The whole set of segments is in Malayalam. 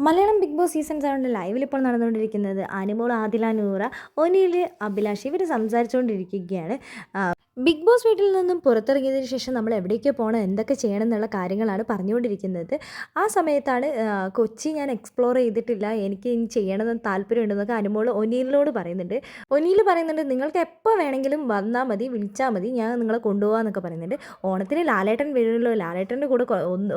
മലയാളം ബിഗ് ബോസ് സീസൺ 7 ലൈവിൽ ഇപ്പോൾ നടന്നുകൊണ്ടിരിക്കുന്നത് അനുമോൾ, ആദില നൂറ, ഒനിൽ, അഭിലാഷ് ഇവർ സംസാരിച്ചുകൊണ്ടിരിക്കുകയാണ്. ബിഗ് ബോസ് വീട്ടിൽ നിന്നും പുറത്തിറങ്ങിയതിന് ശേഷം നമ്മൾ എവിടേക്ക് പോകണം, എന്തൊക്കെ ചെയ്യണം എന്നുള്ള കാര്യങ്ങളാണ് പറഞ്ഞുകൊണ്ടിരിക്കുന്നത്. ആ സമയത്താണ് കൊച്ചി ഞാൻ എക്സ്പ്ലോർ ചെയ്തിട്ടില്ല, എനിക്ക് ഇനി ചെയ്യണമെന്ന് താല്പര്യമുണ്ടെന്നൊക്കെ അനുമോൾ ഒനീലിനോട് പറയുന്നുണ്ട്. ഒനീൽ പറയുന്നുണ്ട്, നിങ്ങൾക്ക് എപ്പോൾ വേണമെങ്കിലും വന്നാൽ മതി, വിളിച്ചാൽ മതി, ഞാൻ നിങ്ങളെ കൊണ്ടുപോകാമെന്നൊക്കെ പറയുന്നുണ്ട്. ഓണത്തിന് ലാലേട്ടൻ വരുമല്ലോ, ലാലേട്ടൻ്റെ കൂടെ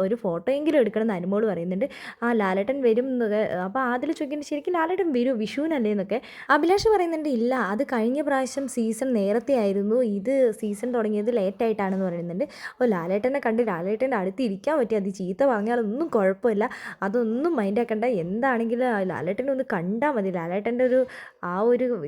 ഒരു ഫോട്ടോയെങ്കിലും എടുക്കണം എന്ന് അനുമോൾ പറയുന്നുണ്ട്. ആ ലാലേട്ടൻ വരും എന്നൊക്കെ. അപ്പോൾ അതിൽ ചോദിക്കുന്നത്, ശരിക്കും ലാലേട്ടൻ വരും വിഷുവിനല്ലേ എന്നൊക്കെ. അഭിലാഷ് പറയുന്നുണ്ട്, ഇല്ല അത് കഴിഞ്ഞ പ്രാവശ്യം സീസൺ നേരത്തെ ആയിരുന്നു, ഇത് സീസൺ തുടങ്ങിയത് ലേറ്റായിട്ടാണെന്ന് പറയുന്നുണ്ട്. അപ്പോൾ ലാലേട്ടനെ കണ്ട് ലാലേട്ടൻ്റെ അടുത്ത് ഇരിക്കാൻ പറ്റി, അത് ചീത്ത പറഞ്ഞാലൊന്നും കുഴപ്പമില്ല, അതൊന്നും മൈൻഡാക്കണ്ട, എന്താണെങ്കിലും ലാലേട്ടനെ ഒന്ന് കണ്ടാൽ മതി, ലാലേട്ടൻ്റെ ഒരു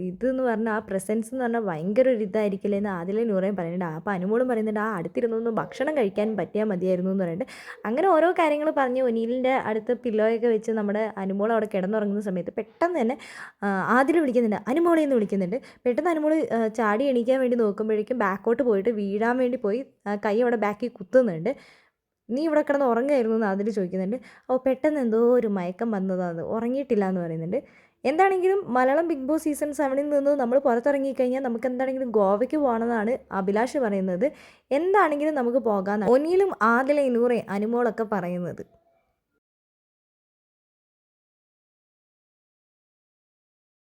ഇതെന്ന് പറഞ്ഞാൽ ആ പ്രസൻസ് എന്ന് പറഞ്ഞാൽ ഭയങ്കര ഒരു ഇതായിരിക്കില്ലേ എന്ന് ആദില നൂറയും പറയുന്നുണ്ട്. അപ്പോൾ അനുമോളും പറയുന്നുണ്ട്, ആ അടുത്തിരുന്നൊന്ന് ഭക്ഷണം കഴിക്കാൻ പറ്റിയാൽ മതിയായിരുന്നു എന്ന് പറയുന്നുണ്ട്. അങ്ങനെ ഓരോ കാര്യങ്ങൾ പറഞ്ഞ് ഒനീലിൻ്റെ അടുത്ത് പില്ലോയൊക്കെ വെച്ച് നമ്മുടെ അനുമോൾ അവിടെ കിടന്നുറങ്ങുന്ന സമയത്ത് പെട്ടെന്ന് തന്നെ ആദില വിളിക്കുന്നുണ്ട്, അനുമോളെ എന്ന് വിളിക്കുന്നുണ്ട്. പെട്ടെന്ന് അനുമോൾ ചാടി എണീക്കാൻ വേണ്ടി നോക്കുമ്പോഴേക്കും ബാക്കോട്ട് പോയിട്ട് വീഴാൻ വേണ്ടി പോയി കൈ അവിടെ ബാക്കിൽ കുത്തുന്നുണ്ട്. നീ ഇവിടെ കിടന്ന് ഉറങ്ങായിരുന്നു എന്ന് അതിൽ ചോദിക്കുന്നുണ്ട്. അപ്പോൾ പെട്ടെന്ന് എന്തോ ഒരു മയക്കം വന്നതാണ്, ഉറങ്ങിയിട്ടില്ല എന്ന് പറയുന്നുണ്ട്. എന്താണെങ്കിലും മലയാളം ബിഗ് ബോസ് സീസൺ 7 നിന്ന് നമ്മൾ പുറത്തിറങ്ങിക്കഴിഞ്ഞാൽ നമുക്ക് എന്താണെങ്കിലും ഗോവയ്ക്ക് പോകണമെന്നാണ് അഭിലാഷ് പറയുന്നത്. എന്താണെങ്കിലും നമുക്ക് പോകാമെന്നാണ് ഒനിയിലും ആദില, നൂറയും അനുമോളൊക്കെ പറയുന്നത്.